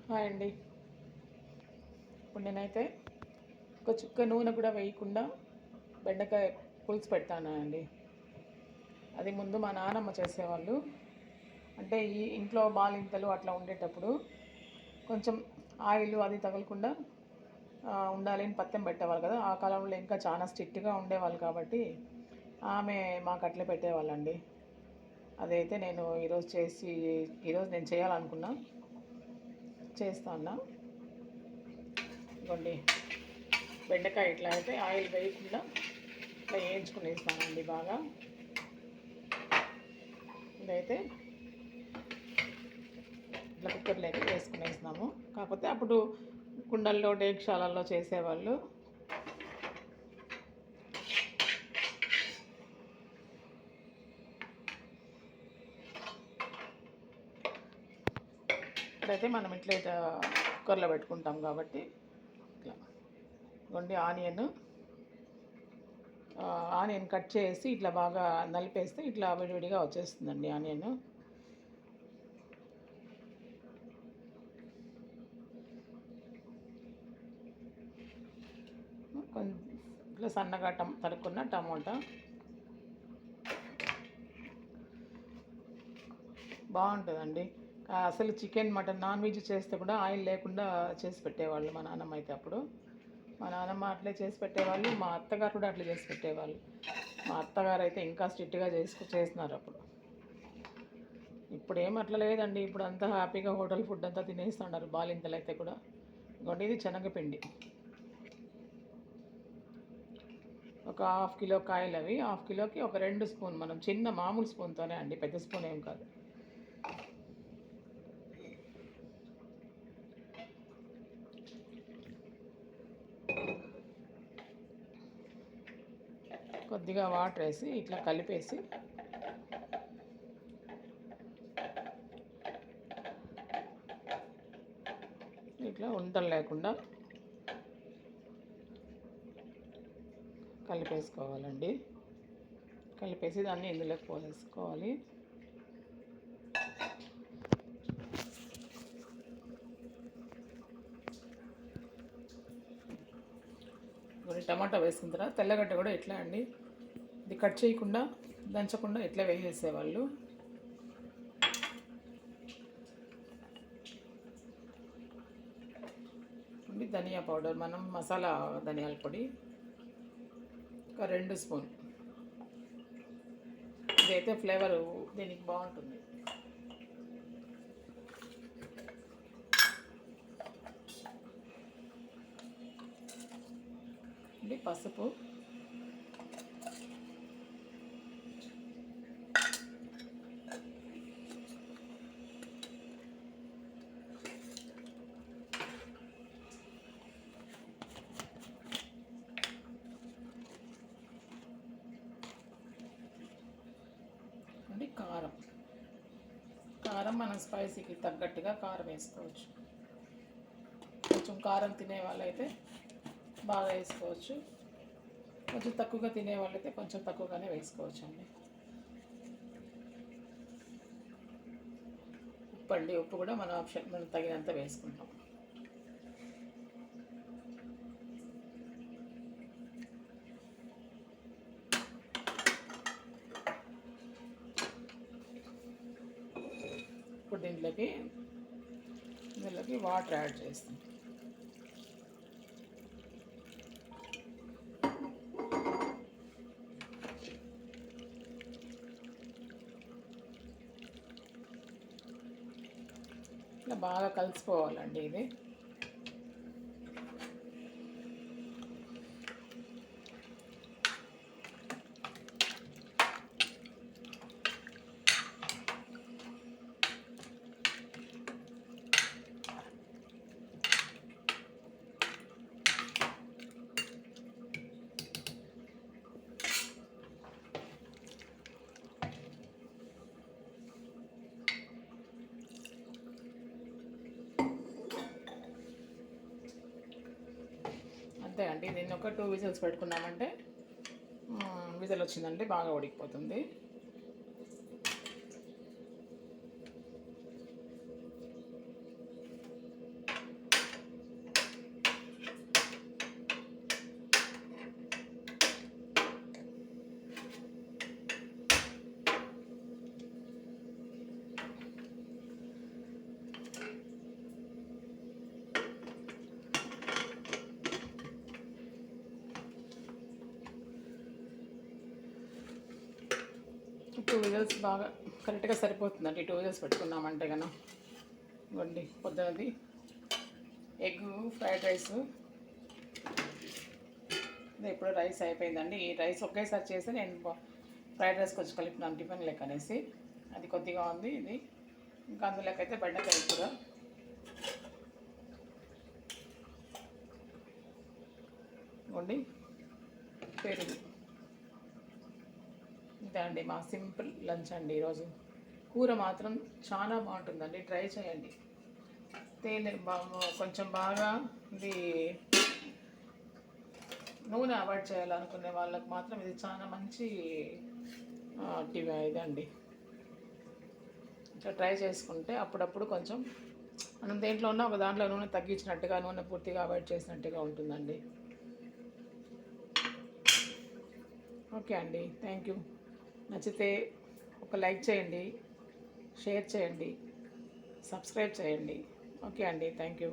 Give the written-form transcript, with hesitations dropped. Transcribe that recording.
Hi అండి. ఇప్పుడు నేనైతే ఒక చుక్క నూనె కూడా వేయకుండా బెండకాయ పులుసు పెడతాను అండి. అది ముందు మా నానమ్మ చేసేవాళ్ళు. అంటే ఈ ఇంట్లో బాలింతలు అట్లా ఉండేటప్పుడు కొంచెం ఆయిల్ అది తగలకుండా ఉండాలి అని పత్తెం పెట్టేవాళ్ళు కదా. ఆ కాలంలో ఇంకా చాలా స్ట్రిక్ట్గా ఉండేవాళ్ళు కాబట్టి ఆమె మాకు అట్లే పెట్టేవాళ్ళండి. అదైతే నేను ఈరోజు నేను చేయాలనుకున్నా, చేస్తా ఉన్నా. ఇదిగోండి, బెండకాయ ఇట్లా అయితే ఆయిల్ వేయకుండా ఇట్లా వేయించుకునేస్తానండి బాగా. ఇదైతే ఇట్లా కుక్కర్లో అయితే వేసుకునేస్తున్నాము. కాకపోతే అప్పుడు కుండల్లో డేక్షాలల్లో చేసేవాళ్ళు. ఇప్పుడైతే మనం ఇట్లా కుక్కర్లో పెట్టుకుంటాం కాబట్టి ఇట్లా ఇదిగోండి, ఆనియన్ కట్ చేసి ఇట్లా బాగా నలిపేస్తే ఇట్లా విడివిడిగా వచ్చేస్తుందండి ఆనియన్. ఇట్లా సన్నగా తరుక్కున్న టమోటా బాగుంటుందండి. అసలు చికెన్, మటన్, నాన్ వెజ్ చేస్తే కూడా ఆయిల్ లేకుండా చేసి పెట్టేవాళ్ళు మా నాన్నమ్మ అయితే. అప్పుడు మా నాన్నమ్మ అట్లే చేసి పెట్టేవాళ్ళు, మా అత్తగారు కూడా అట్లే చేసి పెట్టేవాళ్ళు. మా అత్తగారు అయితే ఇంకా స్ట్రిక్ట్గా చేస్తున్నారు అప్పుడు. ఇప్పుడు ఏం అట్లా లేదండి. ఇప్పుడు అంతా హ్యాపీగా హోటల్ ఫుడ్ అంతా తినేస్తున్నారు బాలింతలు అయితే కూడా. ఇంకోటి ఇది శనగపిండి, ఒక 1/2 కిలో కాయలు. అవి 1/2 కిలోకి ఒక 2 స్పూన్, మనం చిన్న మామూలు స్పూన్తోనే అండి, పెద్ద స్పూన్ ఏం కాదు. కొద్దిగా వాటర్ వేసి ఇట్లా కలిపేసి ఇట్లా ఉండలు లేకుండా కలిపేసుకోవాలండి. కలిపేసి దాన్ని ఇందులోకి పోసేసుకోవాలి. టమాటా వేసుకున్న తర్వాత తెల్లగడ్డ కూడా ఎట్లా అండి, ఇది కట్ చేయకుండా దంచకుండా ఎట్లా వేసేసేవాళ్ళు. ధనియా పౌడర్, మనం మసాలా ధనియాల పొడి ఒక 2 స్పూన్. ఇదైతే ఫ్లేవరు దీనికి బాగుంటుంది. పసుపు, కారం మనం స్పైసీకి తగ్గట్టుగా కారం వేసుకోవచ్చు. కొంచెం కారం తినే వాళ్ళైతే బాగా వేసుకోవచ్చు, కొంచెం తక్కువగా తినే వాళ్ళైతే కొంచెం తక్కువగానే వేసుకోవచ్చు అండి. ఉప్పు కూడా మన ఆప్షన్, మనం తగినంత వేసుకుంటాం. ఇప్పుడు దీంట్లోకి వాటర్ యాడ్ చేస్తాం. ఇట్లా బాగా కలిసిపోవాలండి ఇది. అంతే అండి. దీన్ని ఒక 2 విజిల్స్ పెట్టుకున్నామంటే విజిల్ వచ్చిందంటే బాగా ఉడికిపోతుంది. 2 విజిల్స్ బాగా కరెక్ట్గా సరిపోతుందండి. 2 విజిల్స్ పెట్టుకున్నామంటే కన్నా ఇవ్వండి. పొద్దునది ఎగ్ ఫ్రైడ్ రైస్. ఇప్పుడు రైస్ అయిపోయిందండి. ఈ రైస్ ఒకేసారి చేసి నేను ఫ్రైడ్ రైస్ కొంచెం కలిపినాను టిఫిన్ లెక్క అనేసి. అది కొద్దిగా ఉంది ఇది. ఇంకా అందులోకైతే బెండకాయ కూర, ఇవ్వండి పెరుగు. ఇదే అండి మా సింపుల్ లంచ్ అండి ఈరోజు. కూర మాత్రం చాలా బాగుంటుందండి, ట్రై చేయండి. తేనె కొంచెం బాగా ఇది నూనె అవాయిడ్ చేయాలనుకునే వాళ్ళకి మాత్రం ఇది చాలా మంచి ఇదండి. ఇట్లా ట్రై చేసుకుంటే అప్పుడప్పుడు కొంచెం మనం దేంట్లో ఉన్నా ఒక దాంట్లో నూనె తగ్గించినట్టుగా, నూనె పూర్తిగా అవాయిడ్ చేసినట్టుగా ఉంటుందండి. ఓకే అండి, థ్యాంక్ యూ. నచ్చితే ఒక లైక్ చేయండి, షేర్ చేయండి, సబ్స్క్రైబ్ చేయండి. ఓకే అండి, థ్యాంక్ యూ.